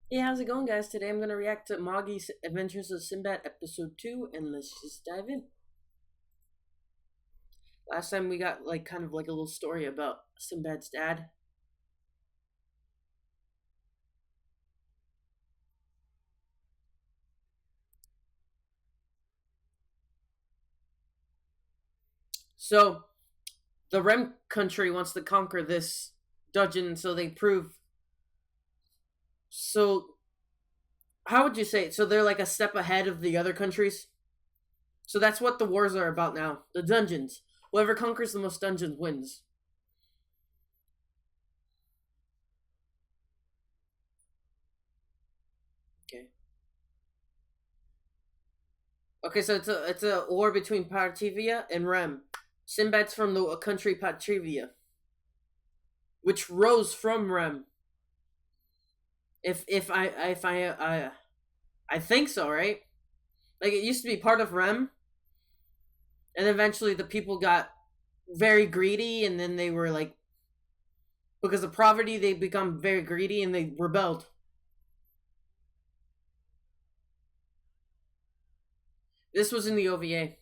Hey, how's it going, guys? Today I'm going to react to Magi's Adventures of Sinbad Episode 2, and let's just dive in. Last time we got, kind of like a little story about Sinbad's dad. So, the Rem country wants to conquer this dungeon, so they prove. So, how would you say it? So, they're like a step ahead of the other countries? So, that's what the wars are about now. The dungeons. Whoever conquers the most dungeons wins. Okay. Okay, so it's a war between Partivia and Rem. Sinbad's from the country Patrivia, which rose from Rem. If I think so, right? Like it used to be part of Rem, and eventually the people got very greedy, and then they were like, because of poverty, they become very greedy and they rebelled. This was in the OVA,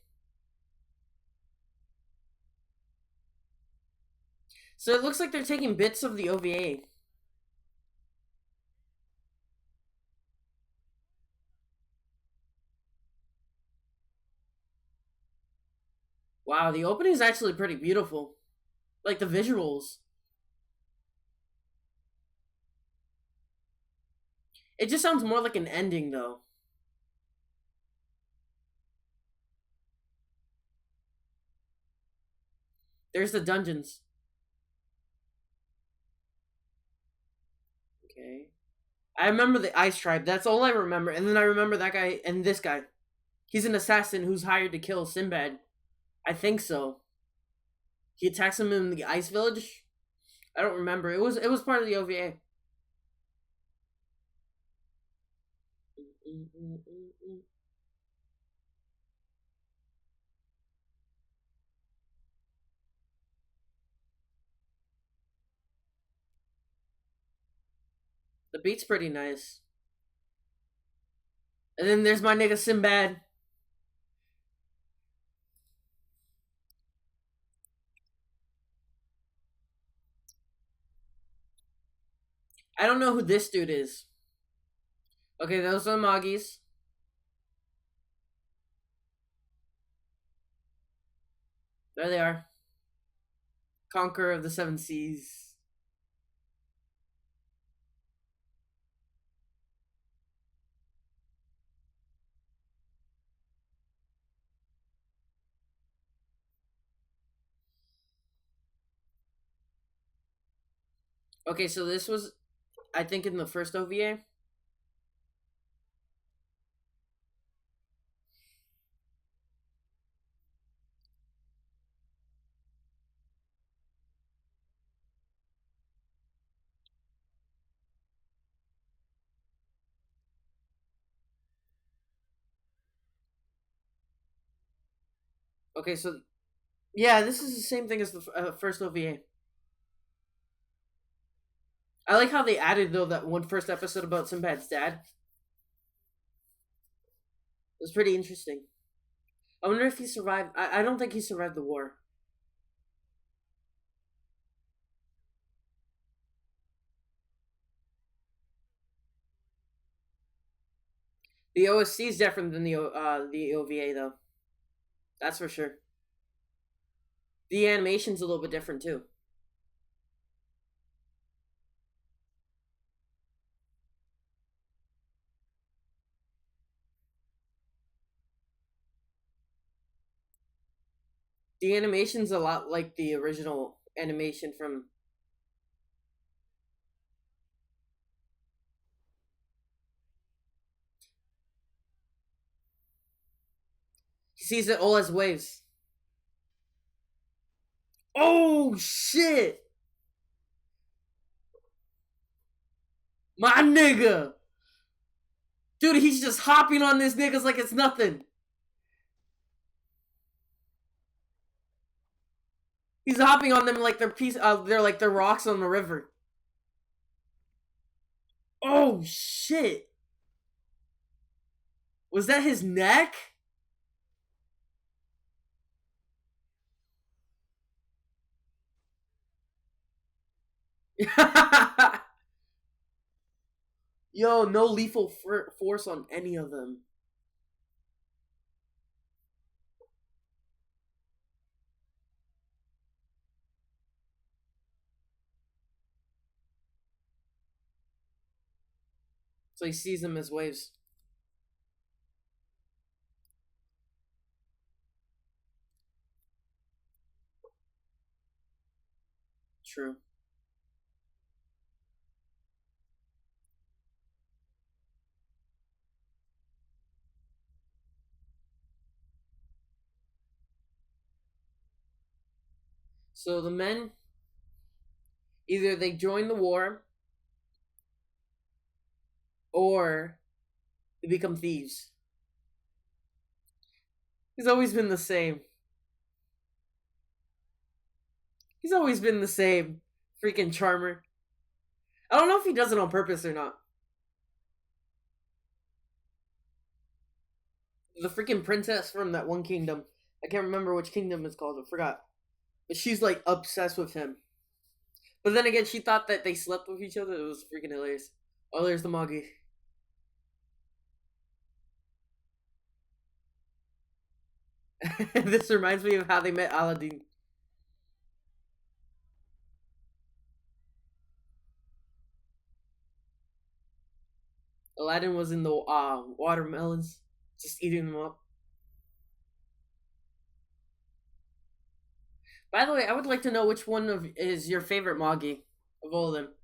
so it looks like they're taking bits of the OVA. Wow, the opening is actually pretty beautiful, like the visuals. It just sounds more like an ending, though. There's the dungeons. Okay. I remember the Ice Tribe. That's all I remember. And then I remember that guy and this guy. He's an assassin who's hired to kill Sinbad. I think so. He attacks him in the Ice Village. I don't remember. It was part of the OVA. The beat's pretty nice. And then there's my nigga Sinbad. I don't know who this dude is. Okay, those are the Magis. There they are. Conqueror of the Seven Seas. Okay, so this was, I think, in the first OVA. Okay, so yeah, this is the same thing as the first OVA. I like how they added though that one first episode about Sinbad's dad. It was pretty interesting. I wonder if he survived. I don't think he survived the war. The OSC is different than the OVA though. That's for sure. The animation's a little bit different too. The animation's a lot like the original animation from. He sees it all as waves. Oh shit, my nigga, dude, he's just hopping on this niggas like it's nothing. He's hopping on them like they're they're like they're rocks on the river. Oh shit! Was that his neck? Yo, no lethal force on any of them. So he sees them as waves. True. So the men, either they join the war or they become thieves. He's always been the same. He's always been the same. Freaking charmer. I don't know if he does it on purpose or not. The freaking princess from that one kingdom. I can't remember which kingdom it's called. I forgot. But she's like obsessed with him. But then again, she thought that they slept with each other. It was freaking hilarious. Oh, there's the Magi. This reminds me of how they met Aladdin. Aladdin was in the watermelons, just eating them up. By the way, I would like to know which one of is your favorite Magi of all of them.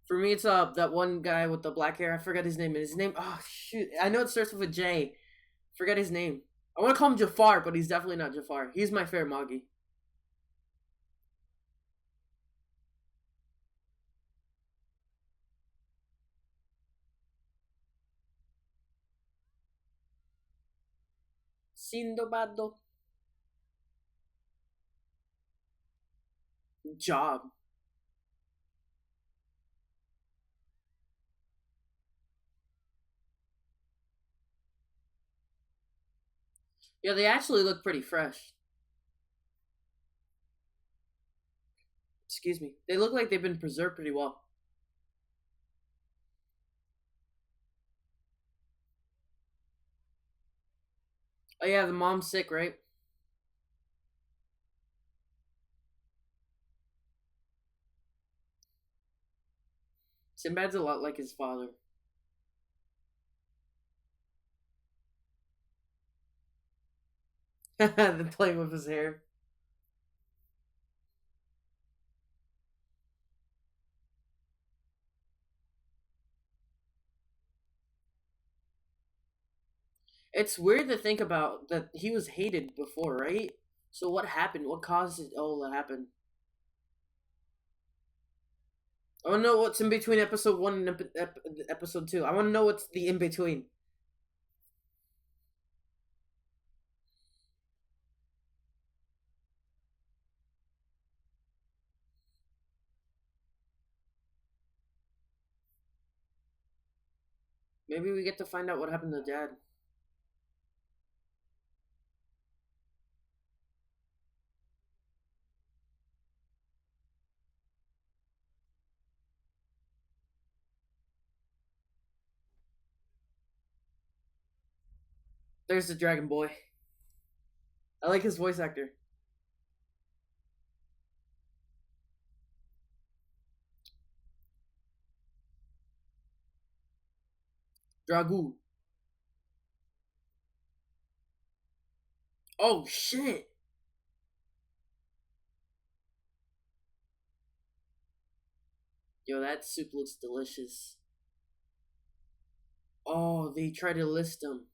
For me, it's that one guy with the black hair. I forgot his name. His name. Oh shoot! I know it starts with a J. Forget his name. I want to call him Jafar, but he's definitely not Jafar. He's my favorite Magi. Sindobado. Job. Yeah, they actually look pretty fresh. Excuse me. They look like they've been preserved pretty well. Oh yeah, the mom's sick, right? Sinbad's a lot like his father. They're playing with his hair. It's weird to think about that he was hated before, right? So what happened? What caused it all to happen? I want to know what's in between episode one and episode two. I want to know what's the in between. Maybe we get to find out what happened to Dad. There's the Dragon Boy. I like his voice actor. Dragu. Oh shit! Yo, that soup looks delicious. Oh, they try to list him.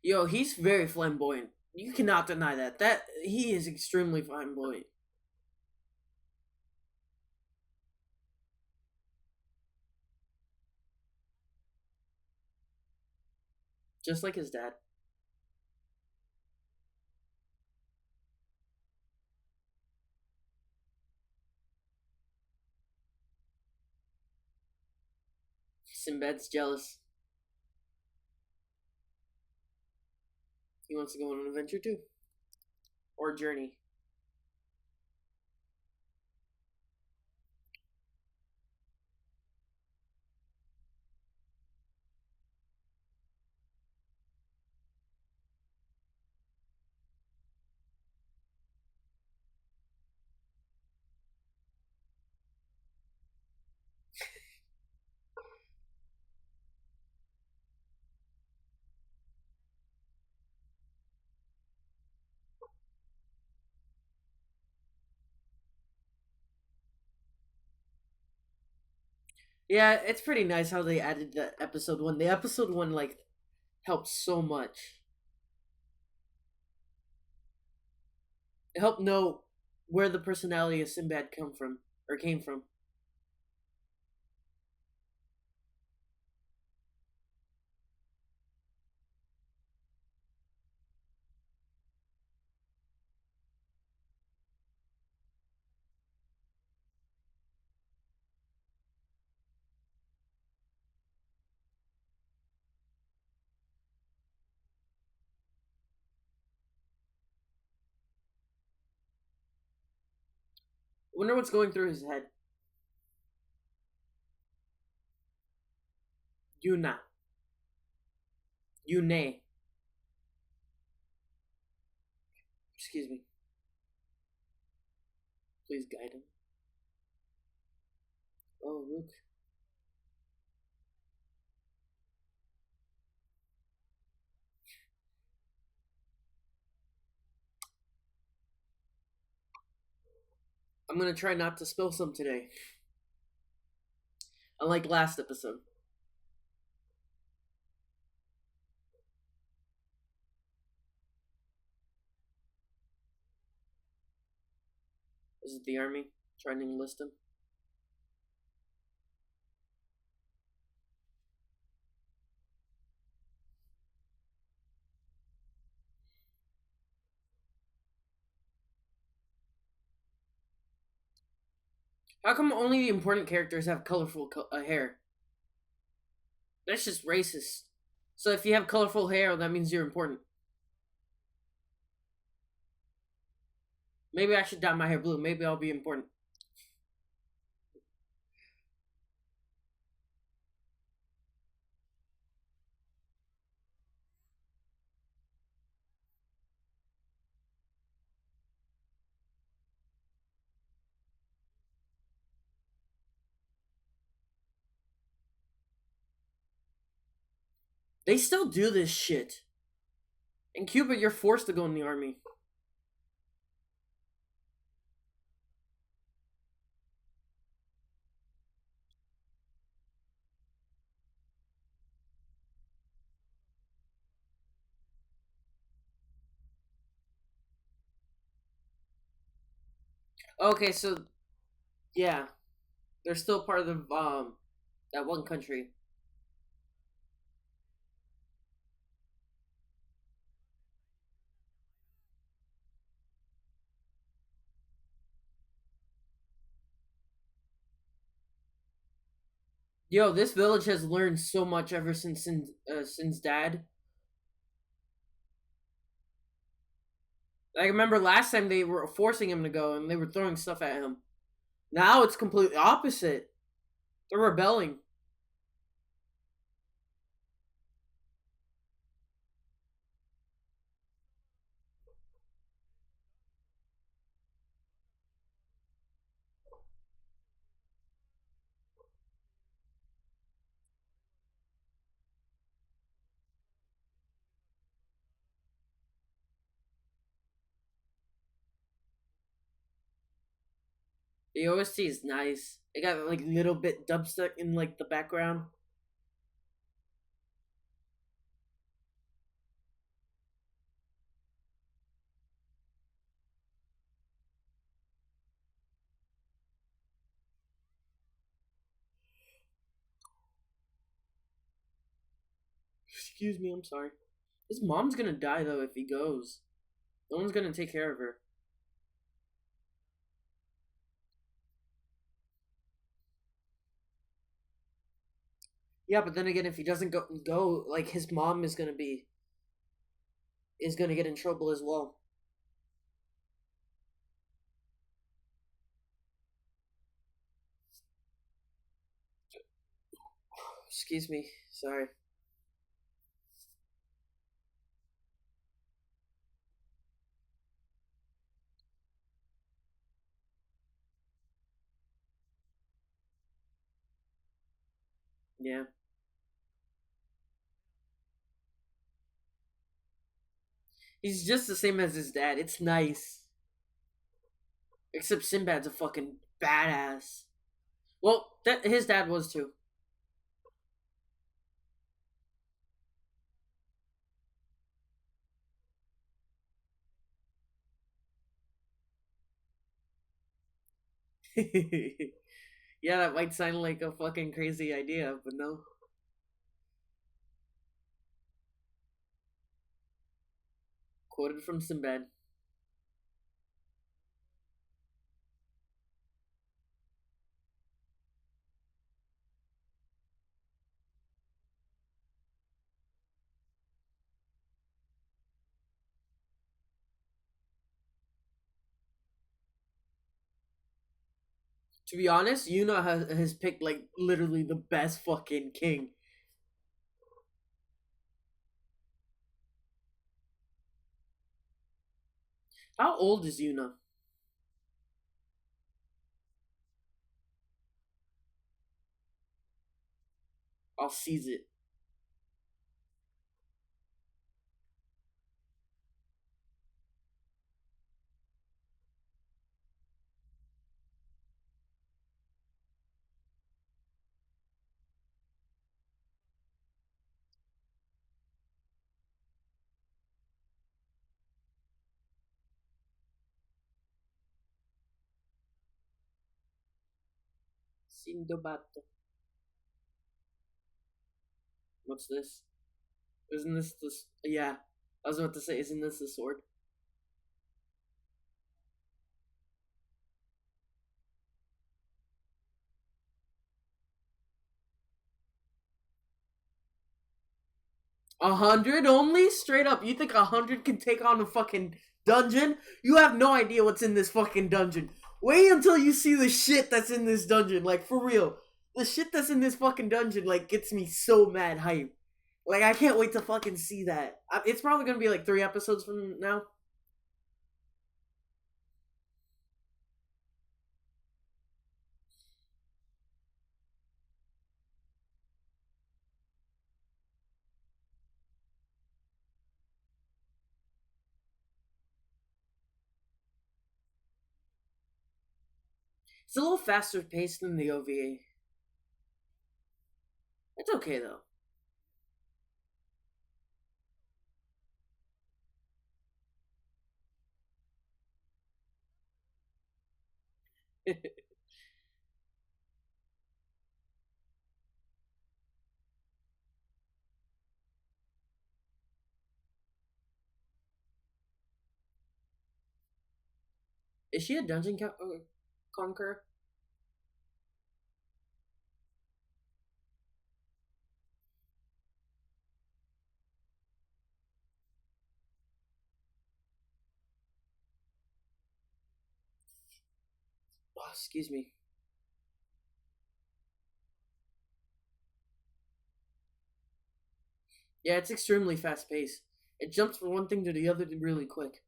Yo, he's very flamboyant. You cannot deny that. That he is extremely flamboyant. Just like his dad. Sinbad's jealous. He wants to go on an adventure too. Or journey. Yeah, it's pretty nice how they added the episode one. The episode one like helped so much. It helped know where the personality of Sinbad come from or came from. I wonder what's going through his head. Yuna. Yune. Excuse me. Please guide him. Oh, look. I'm gonna try not to spill some today. Unlike last episode. Is it the army trying to enlist him? How come only the important characters have colorful hair? That's just racist. So if you have colorful hair, that means you're important. Maybe I should dye my hair blue. Maybe I'll be important. They still do this shit. In Cuba, you're forced to go in the army. Okay, so yeah, they're still part of the that one country. Yo, this village has learned so much ever since Dad. I remember last time they were forcing him to go and they were throwing stuff at him. Now it's completely opposite. They're rebelling. The OST is nice. It got like little bit dubstep in like the background. Excuse me, I'm sorry. His mom's gonna die though if he goes. No one's gonna take care of her. Yeah, but then again, if he doesn't go, like his mom is gonna get in trouble as well. Excuse me. Sorry. Yeah. He's just the same as his dad. It's nice. Except Sinbad's a fucking badass. Well, that his dad was too. Yeah, that might sound like a fucking crazy idea, but no. Quoted from Sinbad. To be honest, Yuna has picked like literally the best fucking king. How old is Yuna? I'll seize it. Sinbad. What's this? Isn't this the? Yeah, I was about to say, isn't this the sword? $100 only? Straight up, you think $100 can take on a fucking dungeon? You have no idea what's in this fucking dungeon. Wait until you see the shit that's in this dungeon. Like, for real. The shit that's in this fucking dungeon, like, gets me so mad hype. Like, I can't wait to fucking see that. It's probably gonna be like 3 episodes from now. It's a little faster paced than the OVA. It's okay, though. Is she a dungeon conqueror? Oh, excuse me. Yeah, it's extremely fast paced. It jumps from one thing to the other really quick.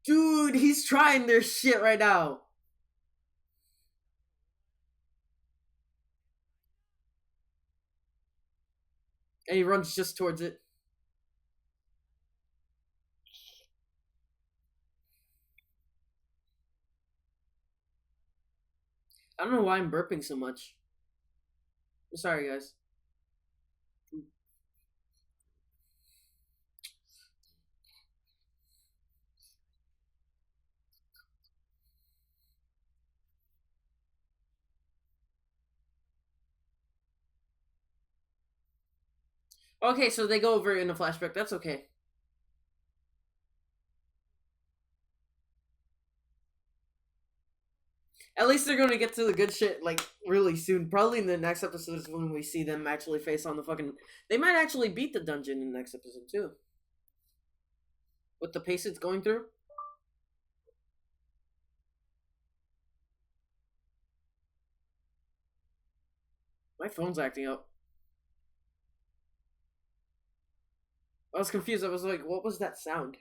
Dude, he's trying their shit right now. And he runs just towards it. I don't know why I'm burping so much. I'm sorry, guys. Okay, so they go over it in a flashback. That's okay. At least they're gonna get to the good shit like really soon. Probably in the next episode is when we see them actually face on the fucking. They might actually beat the dungeon in the next episode too. With the pace it's going through. My phone's acting up. I was confused. I was like, what was that sound?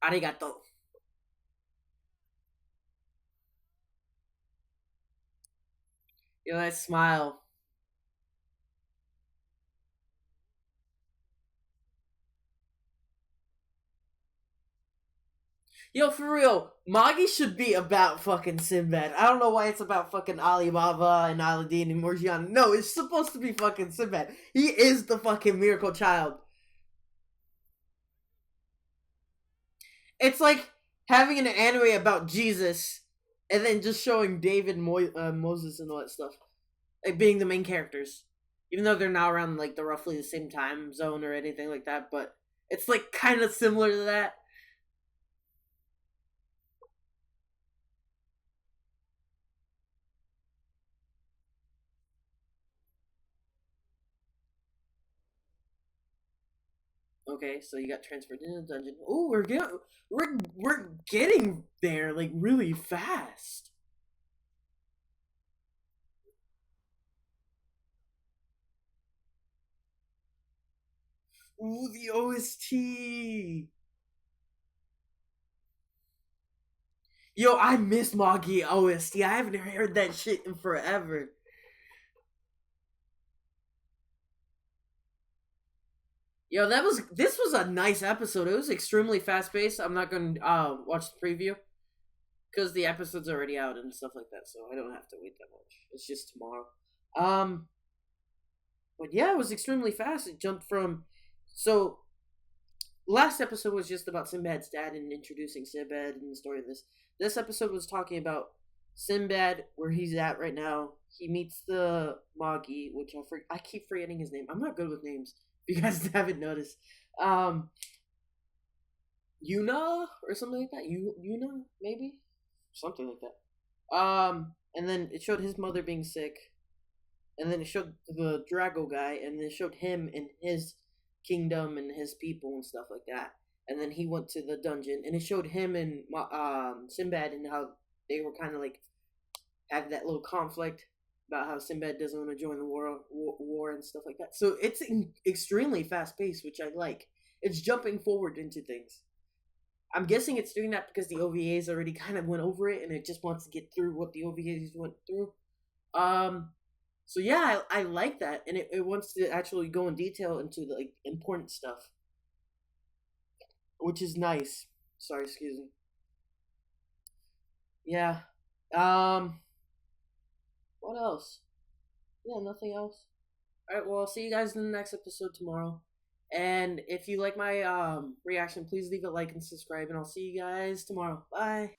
Arigato. Yo, that smile. Yo, for real, Magi should be about fucking Sinbad. I don't know why it's about fucking Alibaba and Aladdin and Morgiana. No, it's supposed to be fucking Sinbad. He is the fucking miracle child. It's like having an anime about Jesus and then just showing David, Moses, and all that stuff, like being the main characters, even though they're not around like the roughly the same time zone or anything like that. But it's like kind of similar to that. Okay, so you got transferred into the dungeon. Oh, we're getting there like really fast. Ooh, the OST. Yo, I miss Magi OST. I haven't heard that shit in forever. Yo, this was a nice episode. It was extremely fast paced. I'm not gonna watch the preview because the episode's already out and stuff like that, so I don't have to wait that much. It's just tomorrow. Um, but yeah, it was extremely fast. It jumped from so last episode was just about Sinbad's dad and introducing Sinbad and the story of this. This episode was talking about Sinbad, where he's at right now. He meets the Magi, which I keep forgetting his name. I'm not good with names. If you guys haven't noticed, um, Yuna or something like that. Yuna maybe something like that. And then it showed his mother being sick, and then it showed the Drago guy, and then it showed him and his kingdom and his people and stuff like that. And then he went to the dungeon, and it showed him and Sinbad and how they were kind of like had that little conflict about how Sinbad doesn't want to join the war and stuff like that. So it's extremely fast paced, which I like. It's jumping forward into things. I'm guessing it's doing that because the OVAs already kind of went over it, and it just wants to get through what the OVAs went through. Um, so yeah, I like that, and it wants to actually go in detail into the like important stuff, which is nice. Sorry, excuse me. Yeah. Um. What else? Yeah, nothing else. All right. Well, I'll see you guys in the next episode tomorrow. And if you like my reaction, please leave a like and subscribe, and I'll see you guys tomorrow. Bye.